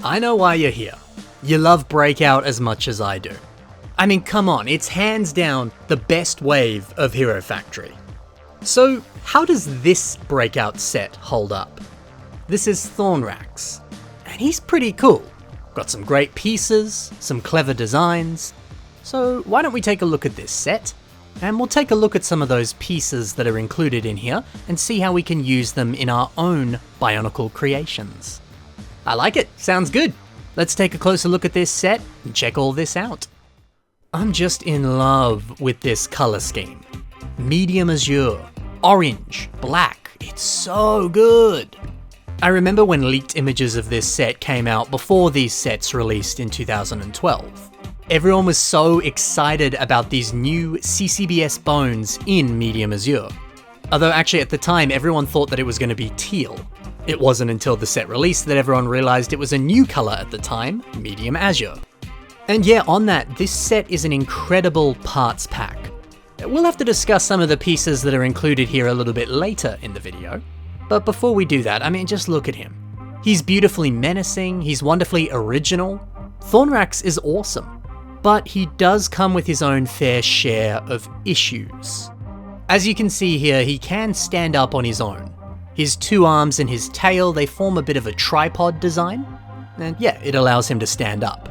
I know why you're here. You love Breakout as much as I do. I mean, come on, it's hands down the best wave of Hero Factory. So, how does this Breakout set hold up? This is Thornraxx, and he's pretty cool. Got some great pieces, some clever designs. So why don't we take a look at this set, and we'll take a look at some of those pieces that are included in here and see how we can use them in our own Bionicle creations. I like it, sounds good. Let's take a closer look at this set and check all this out. I'm just in love with this color scheme. Medium azure, orange, black, it's so good. I remember when leaked images of this set came out before these sets released in 2012. Everyone was so excited about these new CCBS bones in medium azure. Although actually at the time everyone thought that it was going to be teal. It wasn't until the set released that everyone realized it was a new color at the time, medium azure. And yeah, on that, this set is an incredible parts pack. We'll have to discuss some of the pieces that are included here a little bit later in the video. But before we do that, I mean, just look at him. He's beautifully menacing, he's wonderfully original. Thornraxx is awesome, but he does come with his own fair share of issues. As you can see here, he can stand up on his own. His two arms and his tail, they form a bit of a tripod design, and yeah, it allows him to stand up.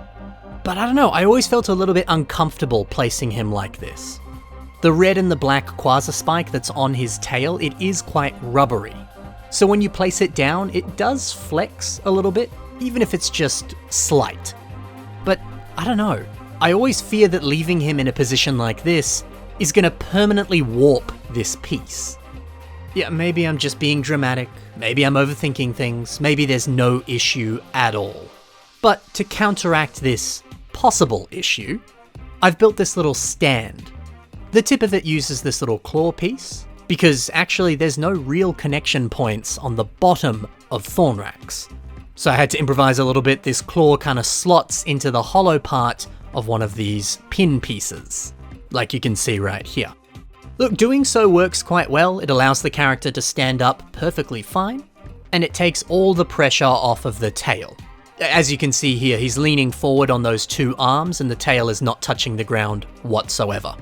But I don't know, I always felt a little bit uncomfortable placing him like this. The red and the black quasi-spike that's on his tail, it is quite rubbery. So when you place it down, it does flex a little bit, even if it's just slight. But I don't know, I always fear that leaving him in a position like this is going to permanently warp this piece. Yeah, maybe I'm just being dramatic, maybe I'm overthinking things, maybe there's no issue at all. But to counteract this possible issue, I've built this little stand. The tip of it uses this little claw piece, because actually there's no real connection points on the bottom of Thornraxx. So I had to improvise a little bit. This claw kind of slots into the hollow part of one of these pin pieces, like you can see right here. Look, doing so works quite well. It allows the character to stand up perfectly fine, and it takes all the pressure off of the tail. As you can see here, he's leaning forward on those two arms and the tail is not touching the ground whatsoever.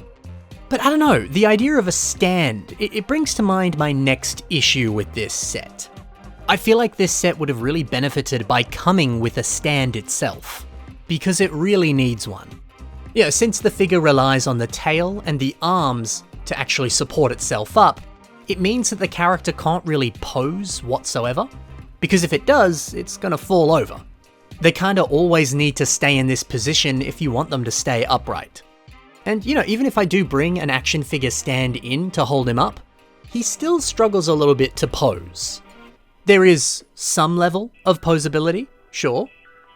But I don't know, the idea of a stand, it brings to mind my next issue with this set. I feel like this set would have really benefited by coming with a stand itself, because it really needs one. Yeah, since the figure relies on the tail and the arms to actually support itself up, it means that the character can't really pose whatsoever, because if it does, it's gonna fall over. They kinda always need to stay in this position if you want them to stay upright. And you know, even if I do bring an action figure stand in to hold him up, he still struggles a little bit to pose. There is some level of posability, sure,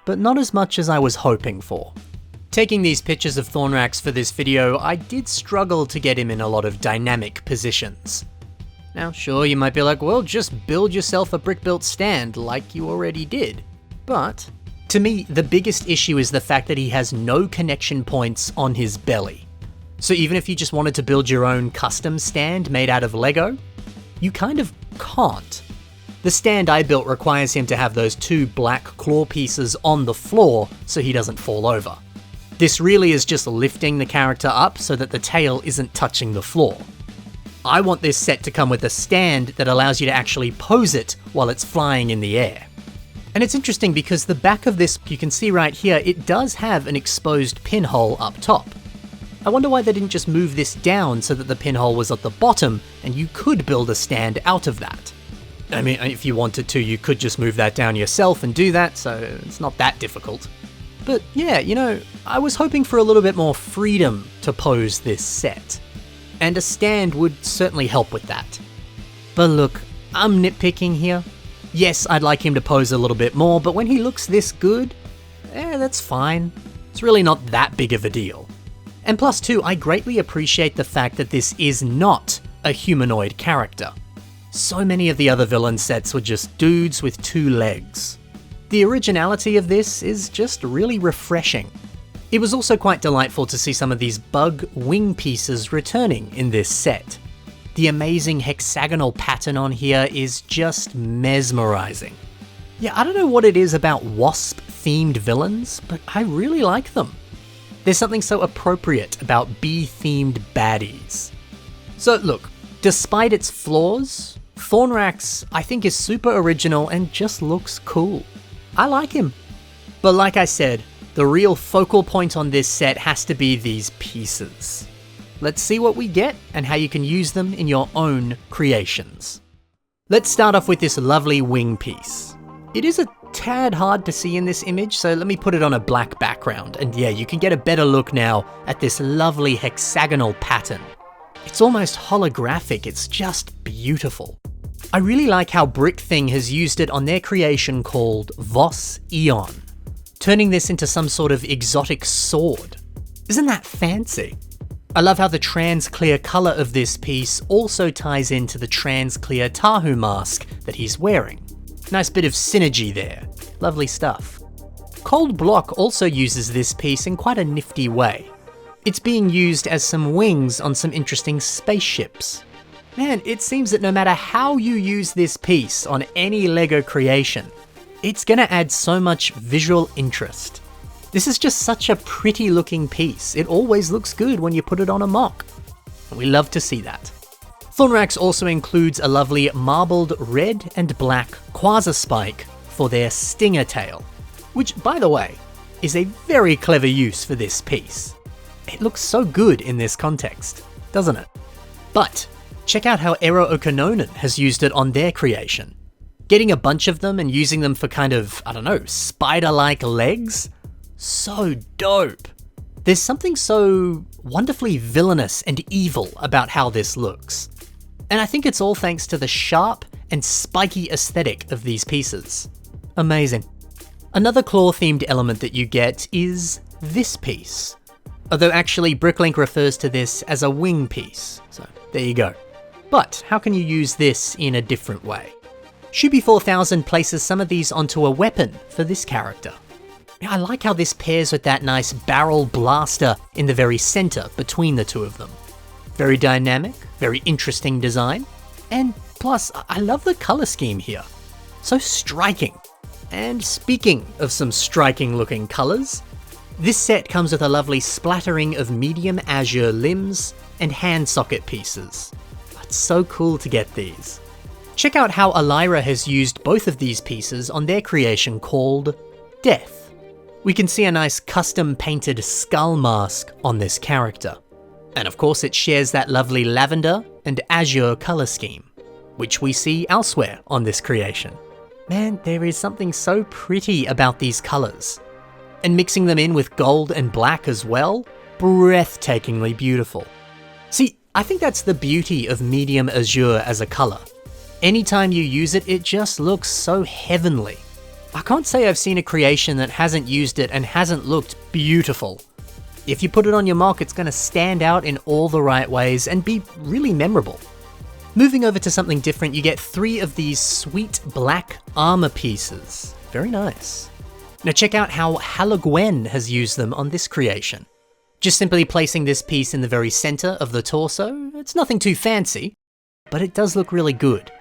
but not as much as I was hoping for. Taking these pictures of Thornraxx for this video, I did struggle to get him in a lot of dynamic positions. Now sure, you might be like, well, just build yourself a brick-built stand like you already did. But to me, the biggest issue is the fact that he has no connection points on his belly. So even if you just wanted to build your own custom stand made out of Lego, you kind of can't. The stand I built requires him to have those two black claw pieces on the floor so he doesn't fall over. This really is just lifting the character up so that the tail isn't touching the floor. I want this set to come with a stand that allows you to actually pose it while it's flying in the air. And it's interesting because the back of this, you can see right here, it does have an exposed pinhole up top. I wonder why they didn't just move this down so that the pinhole was at the bottom and you could build a stand out of that. I mean, if you wanted to, you could just move that down yourself and do that, so it's not that difficult. But yeah, you know, I was hoping for a little bit more freedom to pose this set. And a stand would certainly help with that. But look, I'm nitpicking here. Yes, I'd like him to pose a little bit more, but when he looks this good, that's fine. It's really not that big of a deal. And plus too, I greatly appreciate the fact that this is not a humanoid character. So many of the other villain sets were just dudes with two legs. The originality of this is just really refreshing. It was also quite delightful to see some of these bug wing pieces returning in this set. The amazing hexagonal pattern on here is just mesmerizing. Yeah, I don't know what it is about wasp bee-themed villains, but I really like them. There's something so appropriate about bee-themed baddies. So look, despite its flaws, Thornraxx I think is super original and just looks cool. I like him. But like I said, the real focal point on this set has to be these pieces. Let's see what we get and how you can use them in your own creations. Let's start off with this lovely wing piece. It is a tad hard to see in this image, so let me put it on a black background, and yeah, you can get a better look now at this lovely hexagonal pattern. It's almost holographic, it's just beautiful. I really like how BrickThing has used it on their creation called Voss Eon, turning this into some sort of exotic sword. Isn't that fancy? I love how the trans clear colour of this piece also ties into the trans clear Tahu mask that he's wearing. Nice bit of synergy there. Lovely stuff. Cold Block also uses this piece in quite a nifty way. It's being used as some wings on some interesting spaceships. Man, it seems that no matter how you use this piece on any LEGO creation, it's gonna add so much visual interest. This is just such a pretty looking piece. It always looks good when you put it on a mock. We love to see that. Thornraxx also includes a lovely marbled red and black quasar spike for their stinger tail, which, by the way, is a very clever use for this piece. It looks so good in this context, doesn't it? But check out how Eero Okanonen has used it on their creation. Getting a bunch of them and using them for kind of, I don't know, spider-like legs? So dope. There's something so wonderfully villainous and evil about how this looks. And I think it's all thanks to the sharp and spiky aesthetic of these pieces. Amazing. Another claw-themed element that you get is this piece. Although actually Bricklink refers to this as a wing piece, so there you go. But how can you use this in a different way? Shuby4000 places some of these onto a weapon for this character. I like how this pairs with that nice barrel blaster in the very center between the two of them. Very dynamic, very interesting design, and plus I love the color scheme here. So striking. And speaking of some striking looking colors, this set comes with a lovely splattering of medium azure limbs and hand socket pieces. It's so cool to get these. Check out how Alyra has used both of these pieces on their creation called Death. We can see a nice custom painted skull mask on this character. And of course it shares that lovely lavender and azure color scheme, which we see elsewhere on this creation. Man, there is something so pretty about these colors. And mixing them in with gold and black as well, breathtakingly beautiful. See, I think that's the beauty of medium azure as a color. Anytime you use it, it just looks so heavenly. I can't say I've seen a creation that hasn't used it and hasn't looked beautiful. If you put it on your mock, it's going to stand out in all the right ways and be really memorable. Moving over to something different, you get 3 of these sweet black armor pieces. Very nice. Now check out how Halogwen has used them on this creation. Just simply placing this piece in the very center of the torso, it's nothing too fancy, but it does look really good.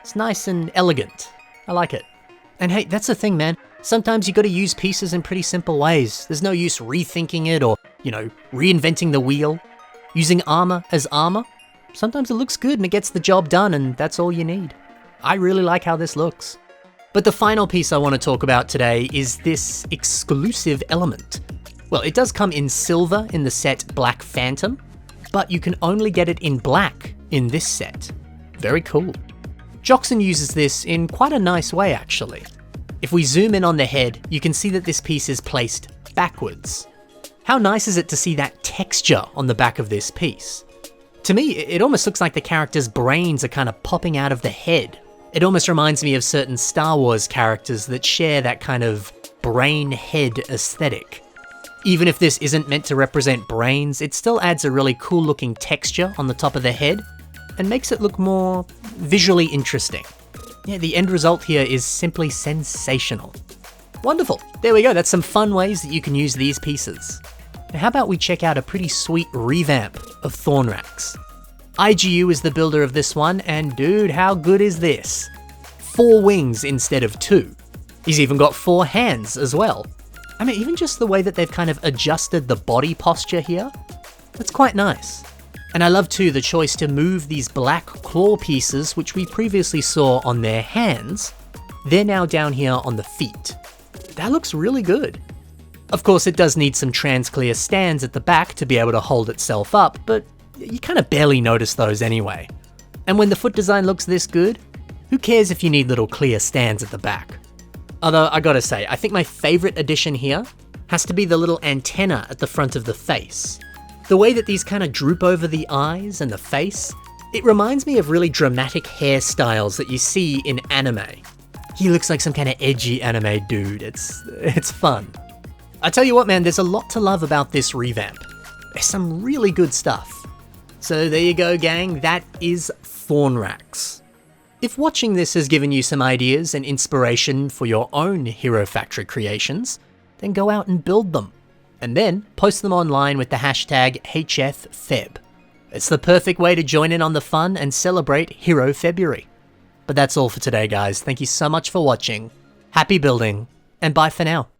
It's nice and elegant. I like it. And hey, that's the thing, man. Sometimes you gotta use pieces in pretty simple ways. There's no use rethinking it or, reinventing the wheel. Using armor as armor, sometimes it looks good and it gets the job done and that's all you need. I really like how this looks. But the final piece I want to talk about today is this exclusive element. Well, it does come in silver in the set Black Phantom, but you can only get it in black in this set. Very cool. Joxon uses this in quite a nice way actually. If we zoom in on the head, you can see that this piece is placed backwards. How nice is it to see that texture on the back of this piece? To me, it almost looks like the character's brains are kind of popping out of the head. It almost reminds me of certain Star Wars characters that share that kind of brain head aesthetic. Even if this isn't meant to represent brains, it still adds a really cool looking texture on the top of the head and makes it look more visually interesting. Yeah, the end result here is simply sensational. Wonderful. There we go. That's some fun ways that you can use these pieces. Now, how about we check out a pretty sweet revamp of Thornraxx? IGU is the builder of this one, and dude, how good is this? 4 wings instead of 2. He's even got 4 hands as well. I mean, even just the way that they've kind of adjusted the body posture here, that's quite nice. And I love too the choice to move these black claw pieces, which we previously saw on their hands. They're now down here on the feet. That looks really good. Of course, it does need some trans-clear stands at the back to be able to hold itself up, but you kind of barely notice those anyway. And when the foot design looks this good, who cares if you need little clear stands at the back? Although, I gotta say, I think my favorite addition here has to be the little antenna at the front of the face. The way that these kind of droop over the eyes and the face, it reminds me of really dramatic hairstyles that you see in anime. He looks like some kind of edgy anime dude. It's fun. I tell you what, man, there's a lot to love about this revamp. There's some really good stuff. So there you go, gang. That is Thornraxx. If watching this has given you some ideas and inspiration for your own Hero Factory creations, then go out and build them. And then post them online with the hashtag HFFeb. It's the perfect way to join in on the fun and celebrate Hero February. But that's all for today, guys. Thank you so much for watching. Happy building, and bye for now.